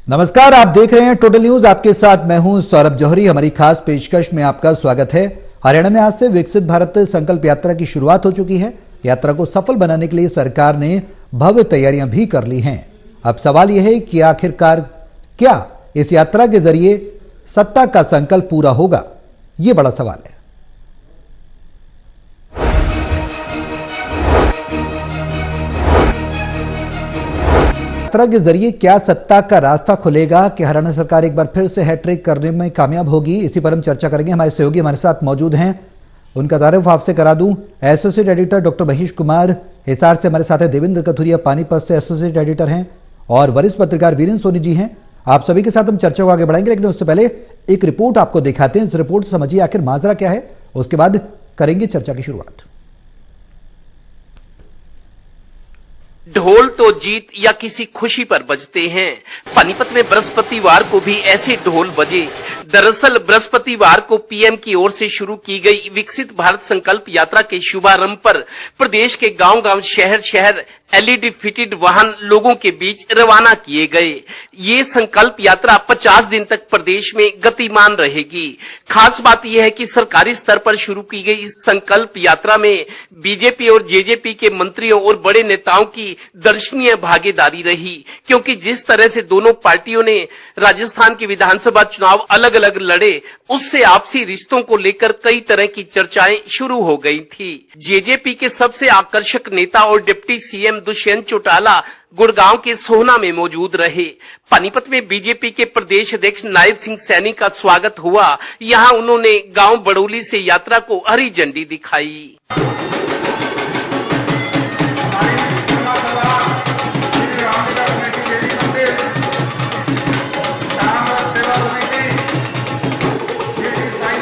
नमस्कार, आप देख रहे हैं टोटल न्यूज। आपके साथ मैं हूं सौरभ जौहरी। हमारी खास पेशकश में आपका स्वागत है। हरियाणा में आज से विकसित भारत संकल्प यात्रा की शुरुआत हो चुकी है। यात्रा को सफल बनाने के लिए सरकार ने भव्य तैयारियां भी कर ली हैं। अब सवाल यह है कि आखिरकार क्या इस यात्रा के जरिए सत्ता का संकल्प पूरा होगा? यह बड़ा सवाल है। यात्रा के जरिए क्या सत्ता का रास्ता खुलेगा कि हरियाणा सरकार एक बार फिर से हैट्रिक करने में कामयाब होगी? इसी पर हम चर्चा करेंगे। हमारे सहयोगी हमारे साथ मौजूद हैं, उनका तारुफ आपसे करा दूं। Associate editor doctor Mahesh Kumar Hisar से हमारे साथ है, देवेंद्र कथुरिया पानीपत से एसोसिएट एडिटर हैं और वरिष्ठ पत्रकार वीरेंद्र सोनी जी हैं। आप सभी के साथ हम चर्चा को आगे बढ़ाएंगे, लेकिन उससे पहले एक रिपोर्ट आपको दिखाते हैं। इस रिपोर्ट समझिए आखिर माजरा क्या है, उसके बाद करेंगे चर्चा की शुरुआत। ढोल तो जीत या किसी खुशी पर बजते हैं। पानीपत में बृहस्पतिवार को भी ऐसे ढोल बजे। दरअसल बृहस्पतिवार को पीएम की ओर से शुरू की गई विकसित भारत संकल्प यात्रा के शुभारंभ पर प्रदेश के गांव-गांव, शहर-शहर एलईडी फिटेड वाहन लोगों के बीच रवाना किए गए। ये संकल्प यात्रा 50 दिन तक प्रदेश में गतिमान रहेगी। खास बात यह है कि सरकारी स्तर पर शुरू की गई इस संकल्प यात्रा में बीजेपी और जेजेपी के मंत्रियों और बड़े नेताओं की दर्शनीय भागीदारी रही, क्योंकि जिस तरह से दोनों पार्टियों ने राजस्थान के विधानसभा चुनाव अलग अलग लड़े, उससे आपसी रिश्तों को लेकर कई तरह की चर्चाएं शुरू हो गई थी। जेजेपी के सबसे आकर्षक नेता और डिप्टी सीएम दुष्यंत चौटाला गुड़गांव के सोहना में मौजूद रहे। पानीपत में बीजेपी के प्रदेश अध्यक्ष नायब सिंह सैनी का स्वागत हुआ। यहां उन्होंने गांव बड़ौली से यात्रा को हरी झंडी दिखाई।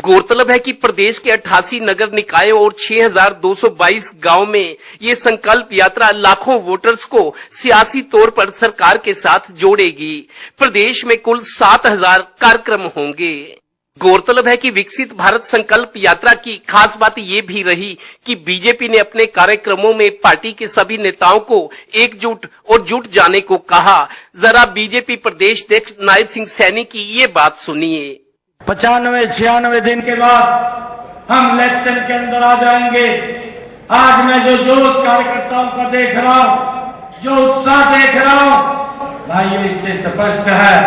गौरतलब है कि प्रदेश के 88 नगर निकायों और 6222 गांव में ये संकल्प यात्रा लाखों वोटर्स को सियासी तौर पर सरकार के साथ जोड़ेगी। प्रदेश में कुल 7000 कार्यक्रम होंगे। गौरतलब है कि विकसित भारत संकल्प यात्रा की खास बात ये भी रही कि बीजेपी ने अपने कार्यक्रमों में पार्टी के सभी नेताओं को एकजुट और जुट जाने को कहा। जरा बीजेपी प्रदेश अध्यक्ष नायब सिंह सैनी की ये बात सुनिए। 95-96 दिन के बाद हम इलेक्शन के अंदर आ जाएंगे। आज मैं जो जोश कार्यकर्ताओं का देख रहा हूं, जो उत्साह देख रहा हूं, भाइयों, इससे स्पष्ट है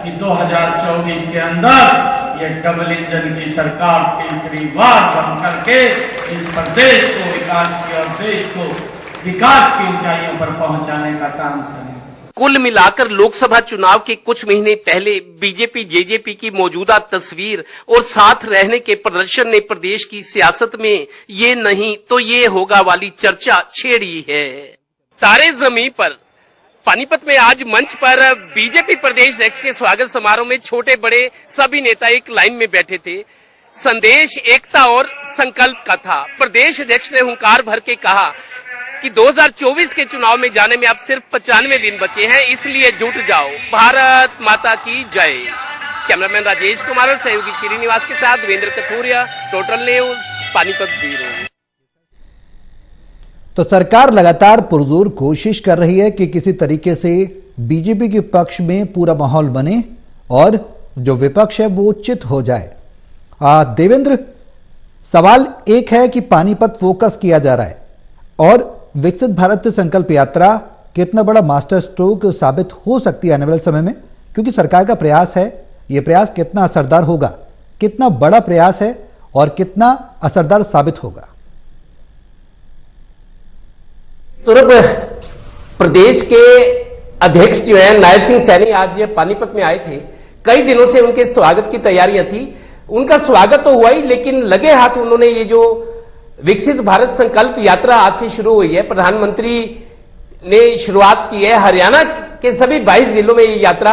कि 2024 के अंदर ये डबल इंजन की सरकार तीसरी बार बन करके इस प्रदेश को विकास की और देश को विकास की ऊंचाइयों पर पहुंचाने का काम करें। कुल मिलाकर लोकसभा चुनाव के कुछ महीने पहले बीजेपी जेजेपी की मौजूदा तस्वीर और साथ रहने के प्रदर्शन ने प्रदेश की सियासत में ये नहीं तो ये होगा वाली चर्चा छेड़ी है। तारे जमीन पर पानीपत में आज मंच पर बीजेपी प्रदेश अध्यक्ष के स्वागत समारोह में छोटे बड़े सभी नेता एक लाइन में बैठे थे। संदेश एकता और संकल्प का था। प्रदेश अध्यक्ष ने हुंकार भर के कहा कि 2024 के चुनाव में जाने में अब सिर्फ 95 दिन बचे हैं, इसलिए जुट जाओ। भारत माता की जय। कैमरामैन राजेश कुमार और सहयोगी श्रीनिवास के साथ Devendra Kathuria, total news, Panipat bureau. तो सरकार लगातार पुरजोर कोशिश कर रही है कि किसी तरीके से बीजेपी के पक्ष में पूरा माहौल बने और जो विपक्ष है वो चित हो जाए। देवेंद्र, सवाल एक है कि पानीपत फोकस किया जा रहा है और विकसित भारत संकल्प यात्रा कितना बड़ा मास्टर स्ट्रोक साबित हो सकती है आने वाले समय में, क्योंकि सरकार का प्रयास है। यह प्रयास कितना असरदार होगा, कितना बड़ा प्रयास है और कितना असरदार साबित होगा? सौरभ, प्रदेश के अध्यक्ष जो है नायब सिंह सैनी आज पानीपत में आए थे। कई दिनों से उनके स्वागत की तैयारियां थी। उनका स्वागत तो हुआ ही, लेकिन लगे हाथ उन्होंने ये जो विकसित भारत संकल्प यात्रा आज से शुरू हुई है, प्रधानमंत्री ने शुरुआत की है। हरियाणा के सभी 22 जिलों में ये यात्रा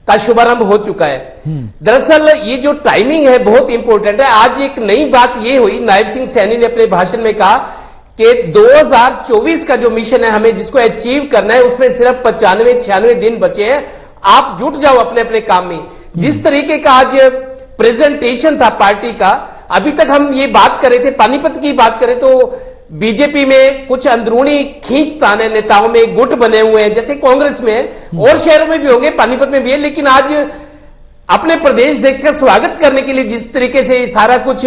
का शुभारंभ हो चुका है। दरअसल ये जो टाइमिंग है बहुत इंपॉर्टेंट है। आज एक नई बात ये हुई, नायब सिंह सैनी ने अपने भाषण में कहा कि 2024 का जो मिशन है, हमें जिसको अचीव करना है, उसमें सिर्फ 95-96 दिन बचे हैं। आप जुट जाओ अपने अपने काम में। जिस तरीके का आज प्रेजेंटेशन था पार्टी का, अभी तक हम ये बात कर रहे थे, पानीपत की बात करें तो बीजेपी में कुछ अंदरूनी खींचतान है, नेताओं में गुट बने हुए हैं, जैसे कांग्रेस में है और शहरों में भी होंगे, पानीपत में भी है। लेकिन आज अपने प्रदेश अध्यक्ष का स्वागत करने के लिए जिस तरीके से सारा कुछ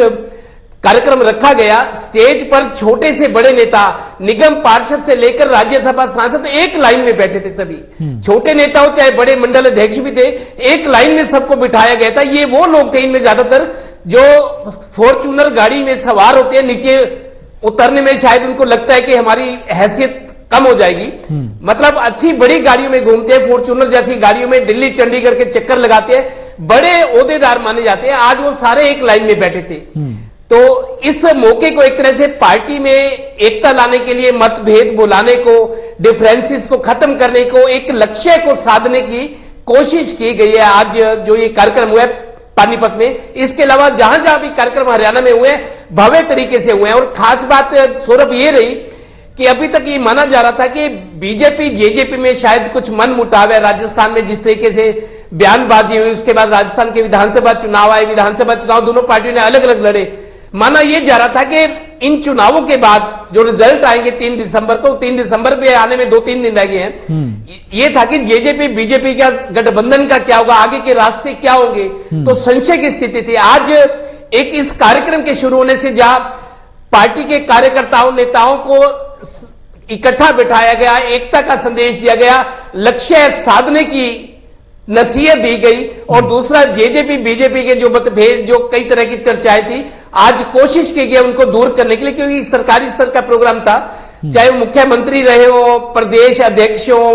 कार्यक्रम रखा गया, स्टेज पर छोटे से बड़े नेता, निगम पार्षद से लेकर राज्यसभा सांसद एक लाइन में बैठे थे। सभी छोटे नेता हो चाहे बड़े मंडल अध्यक्ष भी थे, एक लाइन में सबको बिठाया गया था। ये वो लोग थे, इनमें ज्यादातर जो फॉर्च्यूनर गाड़ी में सवार होते हैं, नीचे उतरने में शायद उनको लगता है कि हमारी हैसियत कम हो जाएगी, मतलब अच्छी बड़ी गाड़ियों में घूमते हैं, फॉर्च्यूनर जैसी गाड़ियों में दिल्ली चंडीगढ़ के चक्कर लगाते हैं, बड़े ओहदेदार माने जाते हैं। आज वो सारे एक लाइन में बैठे थे। तो इस मौके को एक तरह से पार्टी में एकता लाने के लिए, मतभेद बुलाने को, डिफरेंसेस को खत्म करने को, एक लक्ष्य को साधने की कोशिश की गई है। आज जो ये कार्यक्रम हुआ है पानीपत में, इसके अलावा जहां जहां भी कार्यक्रम हरियाणा में हुए भव्य तरीके से हुए हैं। और खास बात सौरभ ये रही कि अभी तक ये माना जा रहा था कि बीजेपी जेजेपी में शायद कुछ मन मुटाव है। राजस्थान में जिस तरीके से बयानबाजी हुई, उसके बाद राजस्थान के विधानसभा चुनाव आए, विधानसभा चुनाव दोनों पार्टियों ने अलग अलग लड़े। माना यह जा रहा था कि इन चुनावों के बाद जो रिजल्ट आएंगे 3 दिसंबर को, 3 दिसंबर भी आने में 2-3 दिन रह गए हैं, ये था कि जेजेपी बीजेपी का गठबंधन का क्या होगा, आगे के रास्ते क्या होंगे, तो संशय की स्थिति थी। आज एक इस कार्यक्रम के शुरू होने से जहां पार्टी के कार्यकर्ताओं नेताओं को इकट्ठा बिठाया गया, एकता का संदेश दिया गया, लक्ष्य साधने की नसीहत दी गई, और दूसरा जेजेपी बीजेपी के जो मतभेद, जो कई तरह की चर्चाएं थी, आज कोशिश की गई उनको दूर करने के लिए, क्योंकि सरकारी स्तर का प्रोग्राम था। चाहे वो मुख्यमंत्री रहे हो, प्रदेश अध्यक्ष हो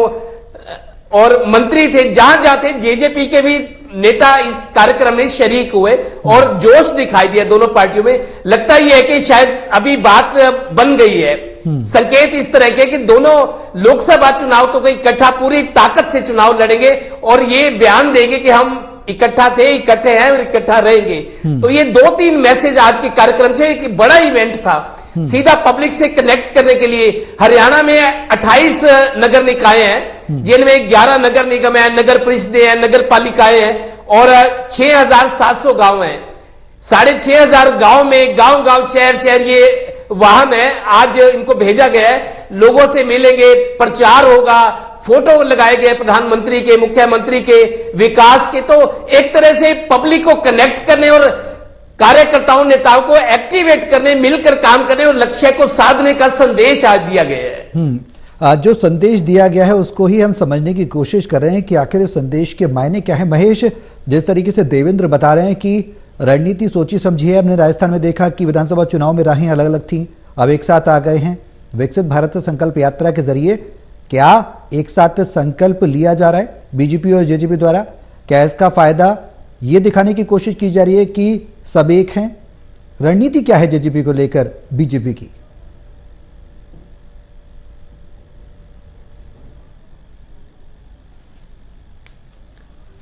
और मंत्री थे, जहां जाते जेजेपी के भी नेता इस कार्यक्रम में शरीक हुए और जोश दिखाई दिया दोनों पार्टियों में। लगता यह है कि शायद अभी बात बन गई है। संकेत इस तरह के कि दोनों लोकसभा चुनाव तो कोई इकट्ठा पूरी ताकत से चुनाव लड़ेंगे और ये बयान देंगे कि हम इकट्ठा थे, इकट्ठे हैं और इकट्ठा रहेंगे। तो ये 2-3 मैसेज आज के कार्यक्रम से, एक बड़ा इवेंट था सीधा पब्लिक से कनेक्ट करने के लिए। हरियाणा में 28 नगर निकाय हैं, जिनमें 11 नगर निगम है, नगर परिषद है, नगर पालिकाएं हैं और 6700 गांव हैं। 6500 गांव में गांव गांव शहर शहर ये वाहन है। आज इनको भेजा गया है, लोगों से मिलेंगे, प्रचार होगा, फोटो लगाए गए प्रधानमंत्री के, मुख्यमंत्री के, विकास के। तो एक तरह से पब्लिक को कनेक्ट करने और कार्यकर्ताओं नेताओं को एक्टिवेट करने, मिलकर काम करने और लक्ष्य को साधने का संदेश आज दिया गया है। जो संदेश दिया गया है उसको ही हम समझने की कोशिश कर रहे हैं कि आखिर इस संदेश के मायने क्या है। महेश, जिस तरीके से देवेंद्र बता रहे हैं कि रणनीति सोची समझी है, हमने राजस्थान में देखा कि विधानसभा चुनाव में राहें अलग अलग थी, अब एक साथ आ गए हैं। विकसित भारत संकल्प यात्रा के जरिए क्या एक साथ संकल्प लिया जा रहा है बीजेपी और जेजेपी द्वारा? क्या इसका फायदा ये दिखाने की कोशिश की जा रही है कि सब एक हैं? रणनीति क्या है जेजेपी को लेकर बीजेपी की?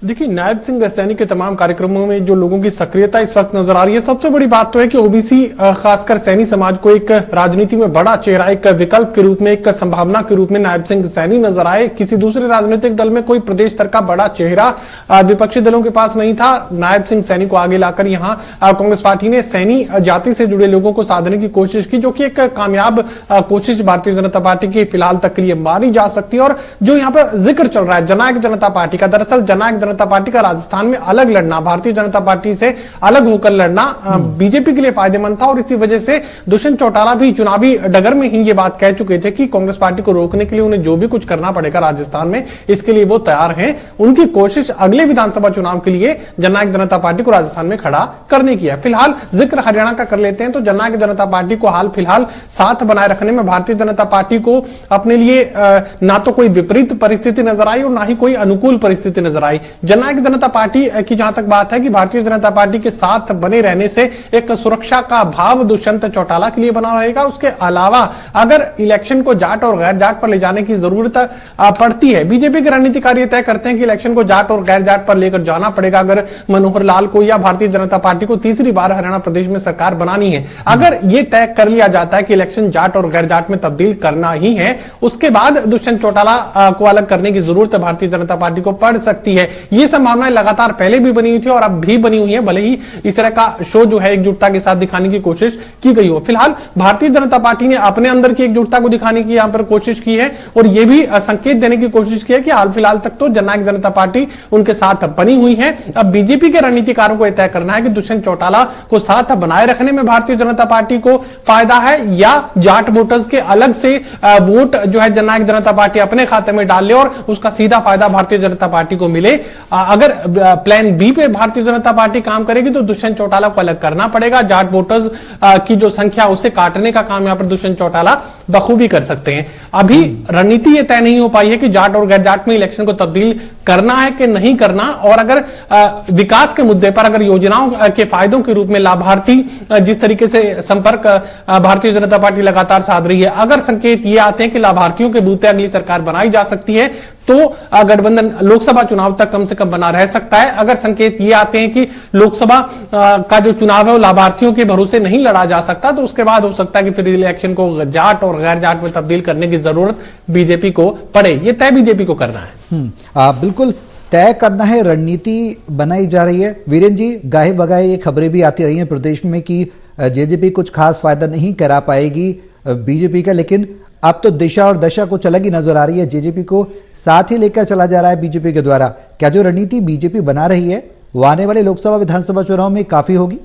देखिए, नायब सिंह सैनी के तमाम कार्यक्रमों में जो लोगों की सक्रियता इस वक्त नजर आ रही है, सबसे बड़ी बात तो है कि ओबीसी खासकर सैनी समाज को एक राजनीति में बड़ा चेहरा, एक विकल्प के रूप में, एक संभावना के रूप में नायब सिंह सैनी नजर आए। किसी दूसरे राजनीतिक दल में कोई प्रदेश स्तर का बड़ा चेहरा विपक्षी दलों के पास नहीं था। नायब सिंह सैनी को आगे लाकर यहाँ कांग्रेस पार्टी ने सैनी जाति से जुड़े लोगों को साधने की कोशिश की, जो कि एक कामयाब कोशिश भारतीय जनता पार्टी की फिलहाल तक के लिए मानी जा सकती है। और जो यहाँ पर जिक्र चल रहा है जननायक जनता पार्टी का, दरअसल जननायक जनता पार्टी का राजस्थान में अलग लड़ना, भारतीय जनता पार्टी से अलग होकर लड़ना बीजेपी के लिए फायदेमंद था। और इसी वजह से दुष्यंत चौटाला भी चुनावी डगर में ही ये बात कह चुके थे कि कांग्रेस पार्टी को रोकने के लिए उन्हें जो भी कुछ करना पड़ेगा राजस्थान में, इसके लिए वो तैयार हैं। उनकी कोशिश अगले विधानसभा चुनाव के लिए जननायक जनता पार्टी को राजस्थान में खड़ा करने की है। फिलहाल जिक्र हरियाणा का कर लेते हैं तो जननायक जनता पार्टी को हाल फिलहाल साथ बनाए रखने में भारतीय जनता पार्टी को अपने लिए ना तो कोई विपरीत परिस्थिति नजर आई और ना ही कोई अनुकूल परिस्थिति नजर आई। जननायक जनता पार्टी की जहां तक बात है कि भारतीय जनता पार्टी के साथ बने रहने से एक सुरक्षा का भाव दुष्यंत चौटाला के लिए बना रहेगा। उसके अलावा अगर इलेक्शन को जाट और गैर जाट पर ले जाने की जरूरत पड़ती है, बीजेपी के रणनीतिकार तय करते हैं कि इलेक्शन को जाट और गैर जाट पर लेकर जाना पड़ेगा अगर मनोहर लाल को या भारतीय जनता पार्टी को तीसरी बार हरियाणा प्रदेश में सरकार बनानी है। अगर यह तय कर लिया जाता है कि इलेक्शन जाट और गैर जाट में तब्दील करना ही है, उसके बाद दुष्यंत चौटाला को अलग करने की जरूरत भारतीय जनता पार्टी को पड़ सकती है। ये संभावनाएं लगातार पहले भी बनी हुई थी और अब भी बनी हुई है, भले ही इस तरह का शो जो है एकजुटता के साथ दिखाने की कोशिश की गई हो। फिलहाल भारतीय जनता पार्टी ने अपने अंदर की एकजुटता को दिखाने की यहां पर कोशिश की है और यह भी संकेत देने की कोशिश की है कि हाल फिलहाल तक तो जननायक जनता पार्टी उनके साथ बनी हुई है। अब बीजेपी के रणनीतिकारों को तय करना है कि दुष्यंत चौटाला को साथ बनाए रखने में भारतीय जनता पार्टी को फायदा है या जाट वोटर्स के अलग से वोट जो है जननायक जनता पार्टी अपने खाते में डाल ले और उसका सीधा फायदा भारतीय जनता पार्टी को मिले। अगर प्लान बी पे भारतीय जनता पार्टी काम करेगी तो दुष्यंत चौटाला को अलग करना पड़ेगा। जाट वोटर्स की जो संख्या उसे काटने का काम यहां पर दुष्यंत चौटाला बखूबी कर सकते हैं। अभी रणनीति यह तय नहीं हो पाई है कि जाट और गैर जाट में इलेक्शन को तब्दील करना है कि नहीं करना, और अगर विकास के मुद्दे पर अगर योजनाओं के फायदों के रूप में लाभार्थी जिस तरीके से संपर्क भारतीय जनता पार्टी लगातार साध रही है, अगर संकेत ये आते हैं कि लाभार्थियों के बूते अगली सरकार बनाई जा सकती है तो गठबंधन लोकसभा चुनाव तक कम से कम बना रह सकता है। अगर संकेत ये आते हैं कि लोकसभा का जो चुनाव है वो लाभार्थियों के भरोसे नहीं लड़ा जा सकता तो उसके बाद हो सकता है कि फिर इलेक्शन को जाट और गैर जाट में तब्दील करने की जरूरत बीजेपी को पड़े। ये तय बीजेपी को करना है। बिल्कुल तय करना है, रणनीति बनाई जा रही है। वीरेन जी, गाहे बगाए ये खबरें भी आती रही हैं प्रदेश में कि जेजेपी कुछ खास फायदा नहीं करा पाएगी बीजेपी का, लेकिन अब तो दिशा और दशा कुछ अलग ही नजर आ रही है। जेजेपी को साथ ही लेकर चला जा रहा है बीजेपी के द्वारा। क्या जो रणनीति बीजेपी बना रही है वो आने वाले लोकसभा विधानसभा चुनाव में काफी होगी?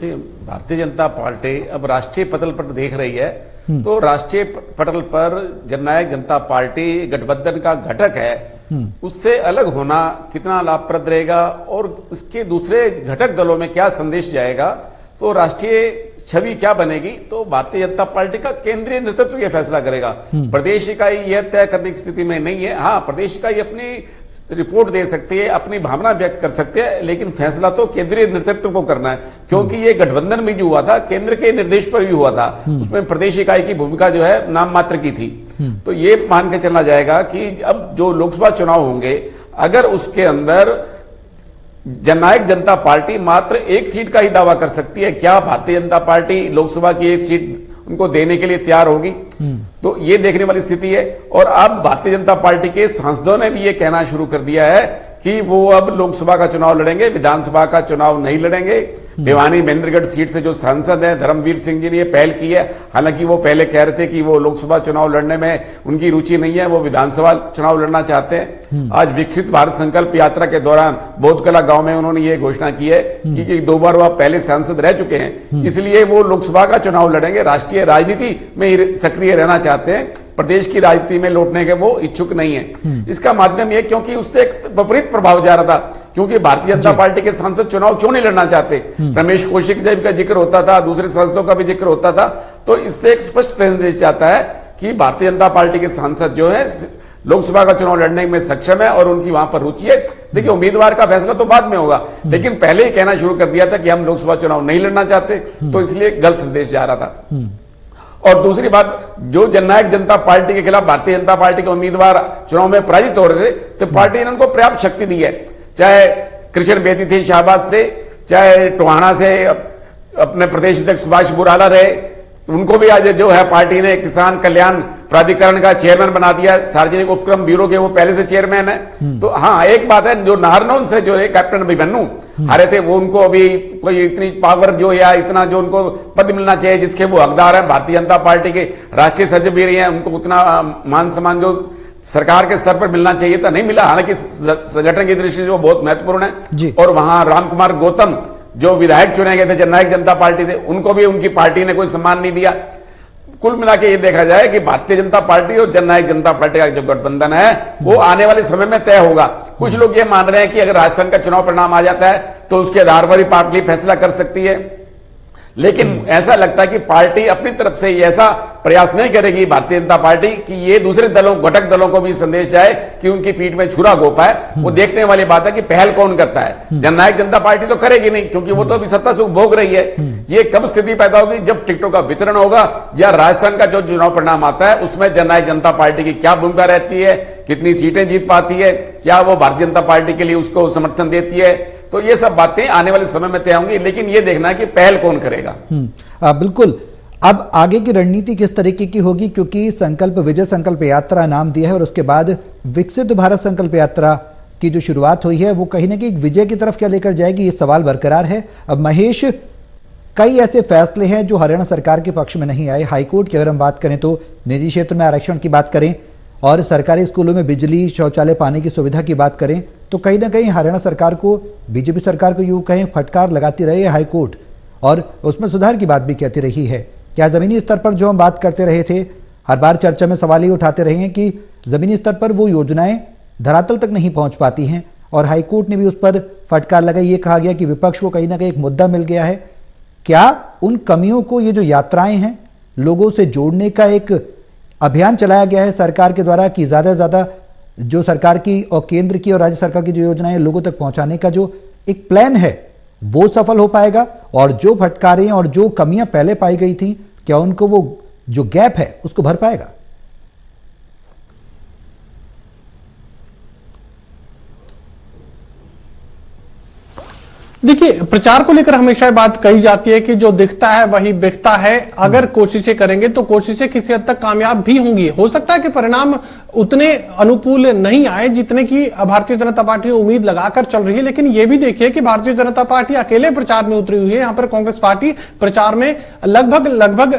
भारतीय जनता पार्टी अब राष्ट्रीय पटल पर देख रही है तो राष्ट्रीय पटल पर जननायक जनता पार्टी गठबंधन का घटक है, उससे अलग होना कितना लाभप्रद रहेगा और इसके दूसरे घटक दलों में क्या संदेश जाएगा, तो राष्ट्रीय छवि क्या बनेगी, तो भारतीय जनता पार्टी का केंद्रीय नेतृत्व यह फैसला करेगा। प्रदेश इकाई यह तय करने की स्थिति में नहीं है। हाँ, प्रदेश इकाई अपनी रिपोर्ट दे सकती है, अपनी भावना व्यक्त कर सकते हैं, लेकिन फैसला तो केंद्रीय नेतृत्व को करना है, क्योंकि ये गठबंधन भी जो हुआ था केंद्र के निर्देश पर भी हुआ था, उसमें प्रदेश इकाई की भूमिका जो है नाम मात्र की थी। तो ये मान के चलना जाएगा कि अब जो लोकसभा चुनाव होंगे अगर उसके अंदर जननायक जनता पार्टी मात्र एक सीट का ही दावा कर सकती है, क्या भारतीय जनता पार्टी लोकसभा की एक सीट उनको देने के लिए तैयार होगी? तो ये देखने वाली स्थिति है। और अब भारतीय जनता पार्टी के सांसदों ने भी ये कहना शुरू कर दिया है कि वो अब लोकसभा का चुनाव लड़ेंगे, विधानसभा का चुनाव नहीं लड़ेंगे। भिवानी महेंद्रगढ़ सीट से जो सांसद हैं धर्मवीर सिंह जी ने ये पहल की है, हालांकि वो पहले कह रहे थे कि वो लोकसभा चुनाव लड़ने में उनकी रुचि नहीं है, वो विधानसभा चुनाव लड़ना चाहते हैं। आज विकसित भारत संकल्प यात्रा के दौरान बोधकला गांव में उन्होंने ये घोषणा की है कि 2 बार वह पहले सांसद रह चुके हैं, इसलिए वो लोकसभा का चुनाव लड़ेंगे, राष्ट्रीय राजनीति में सक्रिय रहना चाहते हैं, प्रदेश की राजनीति में लौटने के वो इच्छुक नहीं है। इसका माध्यम ये क्योंकि उससे एक विपरीत प्रभाव जा रहा था, क्योंकि भारतीय जनता पार्टी के सांसद चुनाव क्यों नहीं लड़ना चाहते, रमेश कौशिक जी का जिक्र होता था, दूसरे सांसदों का भी जिक्र होता था, तो इससे एक स्पष्ट संदेश जाता है कि भारतीय जनता पार्टी के सांसद जो है लोकसभा का चुनाव लड़ने में सक्षम है और उनकी वहां पर रुचि है। देखिए, उम्मीदवार का फैसला तो बाद में होगा, लेकिन पहले ही कहना शुरू कर दिया था कि हम लोकसभा चुनाव नहीं लड़ना चाहते, तो इसलिए गलत संदेश जा रहा था। और दूसरी बात, जो जननायक जनता पार्टी के खिलाफ भारतीय जनता पार्टी के उम्मीदवार चुनाव में पराजित हो रहे थे, तो पार्टी ने उनको पर्याप्त शक्ति दी है, चाहे कृष्ण बेदी थे शाहबाद से, चाहे टोहाना से अपने प्रदेश अध्यक्ष सुभाष बुराला रहे, उनको भी आज जो है पार्टी ने किसान कल्याण प्राधिकरण का चेयरमैन बना दिया, सार्वजनिक उपक्रम ब्यूरो के वो पहले से चेयरमैन है। तो हाँ, एक बात है, जो नारनौल से जो है कैप्टन अभिमन्यु हारे थे, वो उनको अभी कोई इतनी पावर जो या इतना जो उनको पद मिलना चाहिए जिसके वो हकदार है, भारतीय जनता पार्टी के राष्ट्रीय सचिव भी रही है, उनको उतना मान सम्मान जो सरकार के स्तर पर मिलना चाहिए था नहीं मिला। हालांकि संगठन की दृष्टि से वो बहुत महत्वपूर्ण है। और वहां रामकुमार गौतम जो विधायक चुने गए थे जननायक जनता पार्टी से, उनको भी उनकी पार्टी ने कोई सम्मान नहीं दिया। कुल मिला के ये देखा जाए कि भारतीय जनता पार्टी और जननायक जनता पार्टी का जो गठबंधन है वो आने वाले समय में तय होगा। कुछ लोग ये मान रहे हैं कि अगर राजस्थान का चुनाव परिणाम आ जाता है तो उसके आधार पर ही पार्टी फैसला कर सकती है, लेकिन ऐसा लगता है कि पार्टी अपनी तरफ से ऐसा प्रयास नहीं करेगी भारतीय जनता पार्टी कि ये दूसरे दलों घटक दलों को भी संदेश जाए कि उनकी पीठ में छुरा घों पाए। वो देखने वाली बात है कि पहल कौन करता है। जननायक जनता पार्टी तो करेगी नहीं, क्योंकि वो तो अभी सत्ता सुख भोग रही है। ये कब स्थिति पैदा होगी, जब टिकटों का वितरण होगा या राजस्थान का जो चुनाव परिणाम आता है उसमें जननायक जनता पार्टी की क्या भूमिका रहती है, कितनी सीटें जीत पाती है, क्या वो भारतीय जनता पार्टी के लिए उसको समर्थन देती है, तो ये सब बातें आने वाले समय में तय होंगी। लेकिन ये देखना है कि पहल कौन करेगा। बिल्कुल, अब आगे की रणनीति किस तरीके की होगी, क्योंकि संकल्प विजय संकल्प यात्रा नाम दिया है और उसके बाद विकसित भारत संकल्प यात्रा की जो शुरुआत हुई है वो कहीं ना कहीं विजय की तरफ क्या लेकर जाएगी, ये सवाल बरकरार है। अब महेश, कई ऐसे फैसले हैं जो हरियाणा सरकार के पक्ष में नहीं आए। हाईकोर्ट की अगर हम बात करें तो निजी क्षेत्र में आरक्षण की बात करें और सरकारी स्कूलों में बिजली शौचालय पाने की सुविधा की बात करें तो कहीं ना कहीं हरियाणा सरकार को, बीजेपी सरकार को यूं कहीं फटकार लगाती रही है हाईकोर्ट और उसमें सुधार की बात भी कहती रही है। क्या जमीनी स्तर पर जो हम बात करते रहे थे, हर बार चर्चा में सवाल ये उठाते रहे हैं कि जमीनी स्तर पर वो योजनाएं धरातल तक नहीं पहुंच पाती हैं और हाईकोर्ट ने भी उस पर फटकार लगाई। ये कहा गया कि विपक्ष को कहीं ना कहीं एक मुद्दा मिल गया है। क्या उन कमियों को, ये जो यात्राएं हैं, लोगों से जोड़ने का एक अभियान चलाया गया है सरकार के द्वारा कि ज्यादा से ज्यादा जो सरकार की और केंद्र की और राज्य सरकार की जो योजनाएं लोगों तक पहुंचाने का जो एक प्लान है वो सफल हो पाएगा और जो फटकारें और जो कमियां पहले पाई गई थी, क्या उनको वो जो गैप है उसको भर पाएगा? देखिए, प्रचार को लेकर हमेशा बात कही जाती है कि जो दिखता है वही बिकता है। अगर कोशिशें करेंगे तो कोशिशें किसी हद तक कामयाब भी होंगी। हो सकता है कि परिणाम उतने अनुकूल नहीं आए जितने की भारतीय जनता पार्टी उम्मीद लगाकर चल रही है, लेकिन यह भी देखिए कि भारतीय जनता पार्टी अकेले प्रचार में उतरी हुई है। यहां पर कांग्रेस पार्टी प्रचार में लगभग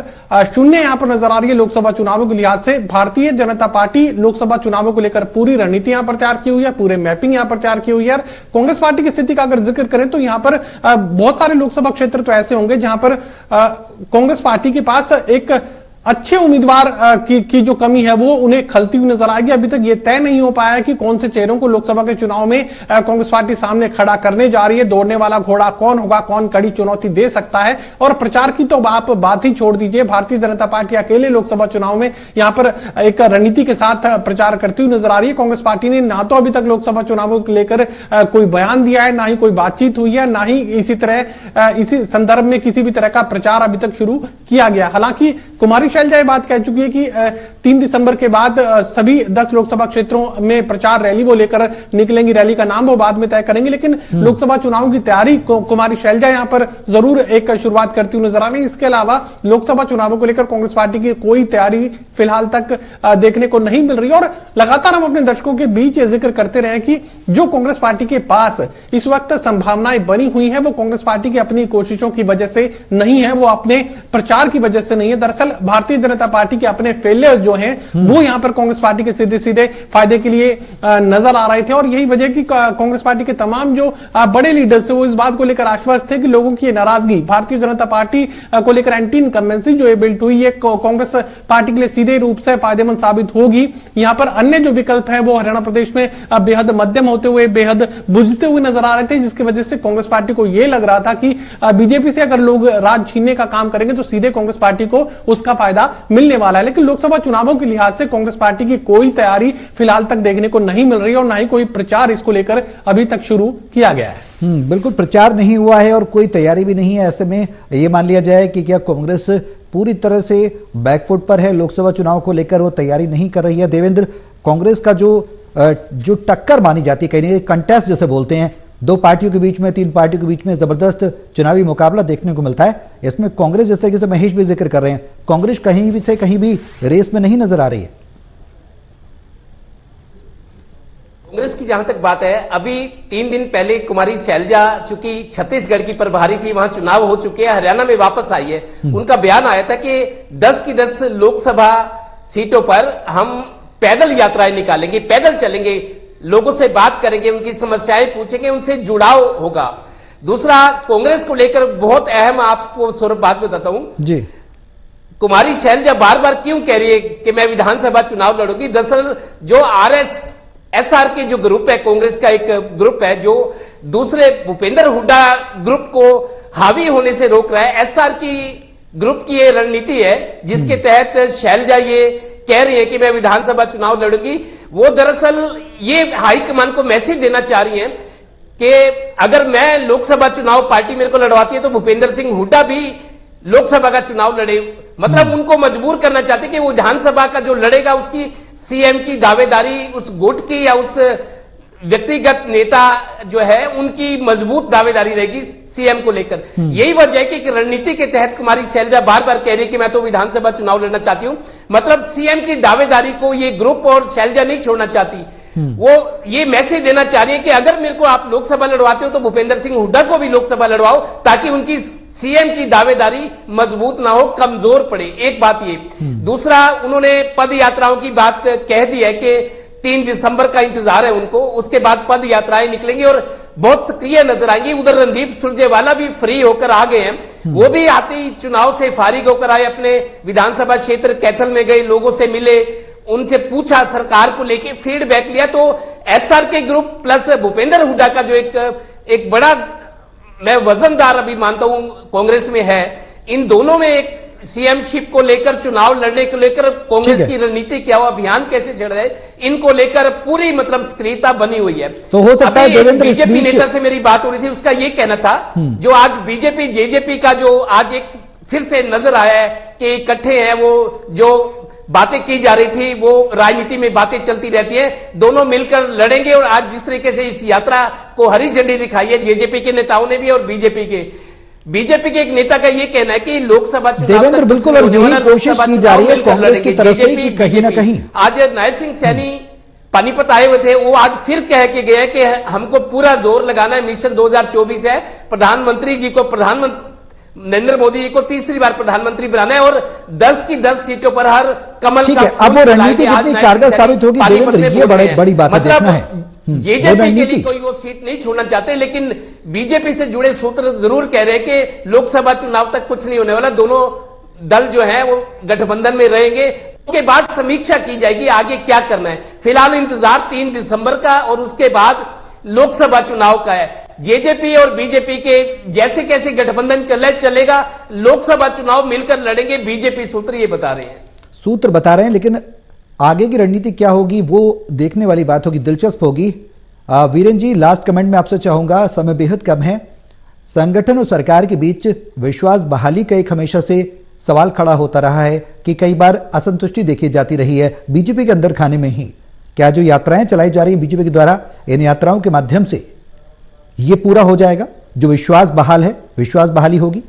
शून्य यहां पर नजर आ रही है। लोकसभा चुनावों के लिहाज से भारतीय जनता पार्टी लोकसभा चुनावों को लेकर पूरी रणनीति यहां पर तैयार की हुई है, पूरे मैपिंग यहां पर तैयार की हुई है। कांग्रेस पार्टी की स्थिति का अगर जिक्र करें तो यहां पर बहुत सारे लोकसभा क्षेत्र तो ऐसे होंगे जहां पर कांग्रेस पार्टी के पास एक अच्छे उम्मीदवार की जो कमी है वो उन्हें खलती हुई नजर आएगी। अभी तक ये तय नहीं हो पाया है कि कौन से चेहरों को लोकसभा के चुनाव में कांग्रेस पार्टी सामने खड़ा करने जा रही है। दौड़ने वाला घोड़ा कौन होगा, कौन कड़ी चुनौती दे सकता है। और प्रचार की तो आप बात ही छोड़ दीजिए, भारतीय जनता पार्टी अकेले लोकसभा चुनाव में यहां पर एक रणनीति के साथ प्रचार करती हुई नजर आ रही है। कांग्रेस पार्टी ने ना तो अभी तक लोकसभा चुनावों को लेकर कोई बयान दिया है, ना ही कोई बातचीत हुई है, ना ही इसी संदर्भ में किसी भी तरह का प्रचार अभी तक शुरू किया गया। हालांकि कुमारी शैलजा ये बात कह चुकी है कि 3 दिसंबर के बाद सभी 10 लोकसभा क्षेत्रों में प्रचार रैली वो लेकर निकलेंगी। रैली का नाम वो बाद में तय करेंगे, लेकिन लोकसभा चुनाव की तैयारी कुमारी शैलजा यहां पर जरूर एक शुरुआत करती हुई नजर आ रही है। इसके अलावा लोकसभा चुनावों को लेकर कांग्रेस पार्टी की कोई तैयारी फिलहाल तक देखने को नहीं मिल रही। और लगातार हम अपने दर्शकों के बीच जिक्र करते रहे कि जो कांग्रेस पार्टी के पास इस वक्त संभावनाएं बनी हुई है वो कांग्रेस पार्टी की अपनी कोशिशों की वजह से नहीं है, वो अपने प्रचार की वजह से नहीं है। दरअसल भारतीय जनता पार्टी के अपने फेलियर जो हैं वो यहां पर कांग्रेस पार्टी के सीधे सीधे फायदे के लिए नजर आ रहे थे। और यही वजह की कांग्रेस पार्टी के तमाम जो बड़े लीडर्स थे वो इस बात को लेकर आश्वस्त थे कि लोगों की नाराजगी भारतीय जनता पार्टी को लेकर एंटी इनकम्बेंसी जो बिल्ट हुई है कांग्रेस पार्टी के लिए सीधे रूप से फायदेमंद साबित होगी। यहां पर अन्य जो विकल्प है वो हरियाणा प्रदेश में बेहद मध्यम होते हुए, बेहद बुझते हुए नजर आ रहे थे, जिसकी वजह से कांग्रेस पार्टी को यह लग रहा था कि बीजेपी से अगर लोग राज छीनने का काम करेंगे तो सीधे कांग्रेस पार्टी को उसका फायदा मिलने वाला है। लेकिन लोकसभा चुनावों के लिहाज से कांग्रेस पार्टी की कोई तैयारी फिलहाल तक देखने को नहीं मिल रही और ना ही कोई प्रचार इसको लेकर अभी तक शुरू किया गया है। बिल्कुल, प्रचार नहीं हुआ है और कोई तैयारी भी नहीं है। ऐसे में यह मान लिया जाए कि क्या कांग्रेस पूरी तरह से बैकफुट पर है, लोकसभा चुनाव को लेकर वो तैयारी नहीं कर रही है? देवेंद्र, कांग्रेस का जो टक्कर मानी जाती है, कहीं कंटेस्ट जैसे बोलते हैं, 2 पार्टियों के बीच में, 3 पार्टियों के बीच में जबरदस्त चुनावी मुकाबला देखने को मिलता है। इसमें कांग्रेस, जिस तरीके से महेश भी जिक्र कर रहे हैं, कांग्रेस कहीं भी से कहीं भी रेस में नहीं नजर आ रही है। कांग्रेस की जहां तक बात है, अभी 3 दिन पहले कुमारी शैलजा, चूंकि छत्तीसगढ़ की प्रभारी थी, वहां चुनाव हो चुके हैं, हरियाणा में वापस आई है। उनका बयान आया था कि 10 की 10 लोकसभा सीटों पर हम पैदल यात्राएं निकालेंगे, पैदल चलेंगे, लोगों से बात करेंगे, उनकी समस्याएं पूछेंगे, उनसे जुड़ाव होगा। दूसरा, कांग्रेस को लेकर बहुत अहम आपको सौरभ बात बताता हूं जी। कुमारी शैलजा बार बार क्यों कह रही है कि मैं विधानसभा चुनाव लड़ूंगी? दरअसल जो एसआर के जो ग्रुप है, कांग्रेस का एक ग्रुप है जो दूसरे भूपेंद्र हुड्डा ग्रुप को हावी होने से रोक रहा है। एसआर की ग्रुप की ये रणनीति है जिसके तहत शैलजा ये कह रही है कि मैं विधानसभा चुनाव लड़ूंगी। वो दरअसल ये हाईकमान को मैसेज देना चाह रही है कि अगर मैं लोकसभा चुनाव, पार्टी मेरे को लड़वाती है, तो भूपेंद्र सिंह हुड्डा भी लोकसभा का चुनाव लड़े। मतलब उनको मजबूर करना चाहते कि वो विधानसभा का जो लड़ेगा उसकी सीएम की दावेदारी उस गुट की या उस व्यक्तिगत नेता जो है उनकी मजबूत दावेदारी रहेगी सीएम को लेकर। यही वजह है कि रणनीति के तहत कुमारी शैलजा बार बार कह रही है कि मैं तो विधानसभा चुनाव लड़ना चाहती हूं। मतलब सीएम की दावेदारी को ये ग्रुप और शैलजा नहीं छोड़ना चाहती। वो ये मैसेज देना चाह रही है कि अगर मेरे को आप लोकसभा लड़वाते हो तो भूपेंद्र सिंह हुड्डा को भी लोकसभा लड़वाओ, ताकि उनकी सीएम की दावेदारी मजबूत ना हो, कमजोर पड़े। एक बात ये। दूसरा, उन्होंने पद यात्राओं की बात कह दी है कि 3 दिसंबर का इंतजार है उनको, उसके बाद पद यात्राएं निकलेंगी और बहुत सक्रिय नजर आएंगी। उधर रणदीप सुरजेवाला भी फ्री होकर आ गए हैं, वो भी आते ही चुनाव से फारिग होकर आए, अपने विधानसभा क्षेत्र कैथल में गए, लोगों से मिले, उनसे पूछा, सरकार को लेके फीडबैक लिया। तो एसआर के ग्रुप प्लस भूपेंद्र हुड्डा का जो एक बड़ा मैं वजनदार अभी मानता हूं कांग्रेस में है, इन दोनों में एक सीएमशिप को लेकर, चुनाव लड़ने को लेकर कांग्रेस की रणनीति क्या हो, अभियान कैसे छेड़ रहे, इनको लेकर पूरी मतलब सक्रियता बनी हुई है। तो हो सकता है देवेंद्र बीजेपी नेता से मेरी बात हो रही थी, उसका ये कहना था जो आज बीजेपी जेजेपी का जो आज एक फिर से नजर आया है कि इकट्ठे हैं, वो जो बातें की जा रही थी वो राजनीति में बातें चलती रहती है, दोनों मिलकर लड़ेंगे। और आज जिस तरीके से इस यात्रा को हरी झंडी दिखाई है जेजेपी के नेताओं ने भी और बीजेपी के एक नेता का यह कहना है कि लोकसभा चुनाव देवेंद्र बिल्कुल, और यही कोशिश की जा रही है कांग्रेस की तरफ से कि कहीं ना कहीं आज नायब सिंह सैनी पानीपत आए हुए थे, वो आज फिर कह के गए कि हमको पूरा जोर लगाना है, मिशन 2024 है, प्रधानमंत्री जी को नरेंद्र मोदी जी को तीसरी बार प्रधानमंत्री बनाना है और 10 की 10 सीटों पर हर कमल ठीक है। अब वो रणनीति कितनी कारगर साबित होगी देवेंद्र, ये बड़ी बात है, देखना है। जेजेपी के लिए कोई वो सीट नहीं छोड़ना चाहते, लेकिन बीजेपी से जुड़े सूत्र जरूर कह रहे हैं कि लोकसभा चुनाव तक कुछ नहीं होने वाला, दोनों दल जो है वो गठबंधन में रहेंगे। उसके बाद समीक्षा की जाएगी आगे क्या करना है। फिलहाल इंतजार 3 दिसंबर का और उसके बाद लोकसभा चुनाव का है। जेजेपी और बीजेपी के जैसे कैसे गठबंधन चलेगा, लोकसभा चुनाव मिलकर लड़ेंगे, बीजेपी सूत्र ये बता रहे हैं। लेकिन आगे की रणनीति क्या होगी वो देखने वाली बात होगी, दिलचस्प होगी। वीरेन जी, लास्ट कमेंट में आपसे चाहूंगा, समय बेहद कम है। संगठन और सरकार के बीच विश्वास बहाली का एक हमेशा से सवाल खड़ा होता रहा है कि कई बार असंतुष्टि देखी जाती रही है बीजेपी के अंदर खाने में ही। क्या जो यात्राएं चलाई जा रही है बीजेपी के द्वारा, इन यात्राओं के माध्यम से ये पूरा हो जाएगा, जो विश्वास बहाल है, विश्वास बहाली होगी?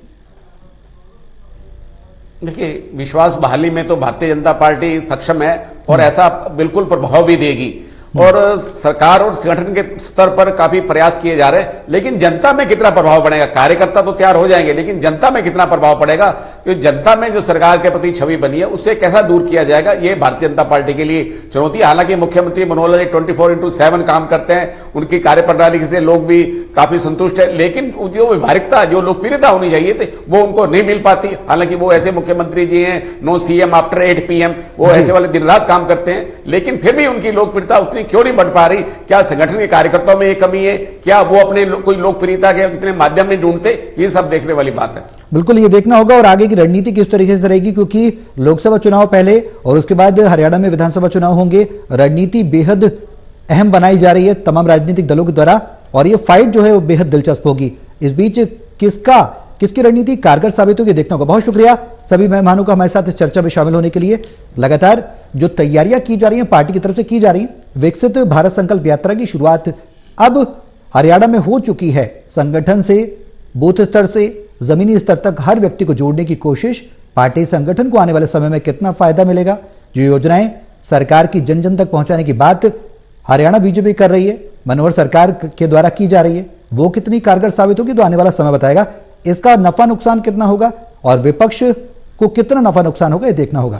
देखिए, विश्वास बहाली में तो भारतीय जनता पार्टी सक्षम है और ऐसा बिल्कुल प्रभाव भी देगी और सरकार और संगठन के स्तर पर काफी प्रयास किए जा रहे हैं। लेकिन जनता में कितना प्रभाव पड़ेगा, कार्यकर्ता तो तैयार हो जाएंगे, लेकिन जनता में कितना प्रभाव पड़ेगा, क्योंकि जनता में जो सरकार के प्रति छवि बनी है उससे कैसा दूर किया जाएगा, ये भारतीय जनता पार्टी के लिए चुनौती। हालांकि मुख्यमंत्री मनोहर लाल 24/7 काम करते हैं, उनकी कार्यप्रणाली से लोग भी काफी संतुष्ट है, लेकिन जो व्यवहारिकता, जो लोकप्रियता होनी चाहिए थी वो उनको नहीं मिल पाती। हालांकि वो ऐसे मुख्यमंत्री जी हैं, नो सीएम आफ्टर 8 PM, वो ऐसे वाले दिन रात काम करते हैं, लेकिन फिर भी उनकी लोकप्रियता उतनी क्यों नहीं बढ़ पा रही? क्या संगठन के कार्यकर्ताओं में ये कमी है? क्या वो अपने कोई लोकप्रियता के कितने माध्यम नहीं ढूंढते? ये सब देखने वाली बात है। बिल्कुल, ये देखना होगा और आगे की रणनीति किस तरीके से रहेगी, क्योंकि लोकसभा चुनाव पहले और उसके बाद हरियाणा में विधानसभा चुनाव होंगे। रणनीति बेहद अहम बनाई जा रही है तमाम राजनीतिक दलों के द्वारा और ये फाइट जो है वो बेहद दिलचस्प होगी। इस बीच किसकी रणनीति कारगर साबित होगी, देखना होगा। बहुत शुक्रिया सभी मेहमानों का हमारे साथ इस चर्चा में शामिल होने के लिए। लगातार जो तैयारियां की जा रही हैं पार्टी की तरफ से की जा रही हैं, विकसित भारत संकल्प यात्रा की शुरुआत अब हरियाणा में हो चुकी है। संगठन से बूथ स्तर से जमीनी स्तर तक हर व्यक्ति को जोड़ने की कोशिश, पार्टी संगठन को आने वाले समय में कितना फायदा मिलेगा, जो योजनाएं सरकार की जन जन तक पहुंचाने की बात हरियाणा बीजेपी कर रही है, मनोहर सरकार के द्वारा की जा रही है, वो कितनी कारगर साबित होगी तो आने वाला समय बताएगा। इसका नफा नुकसान कितना होगा और विपक्ष को कितना नफा नुकसान होगा, ये देखना होगा।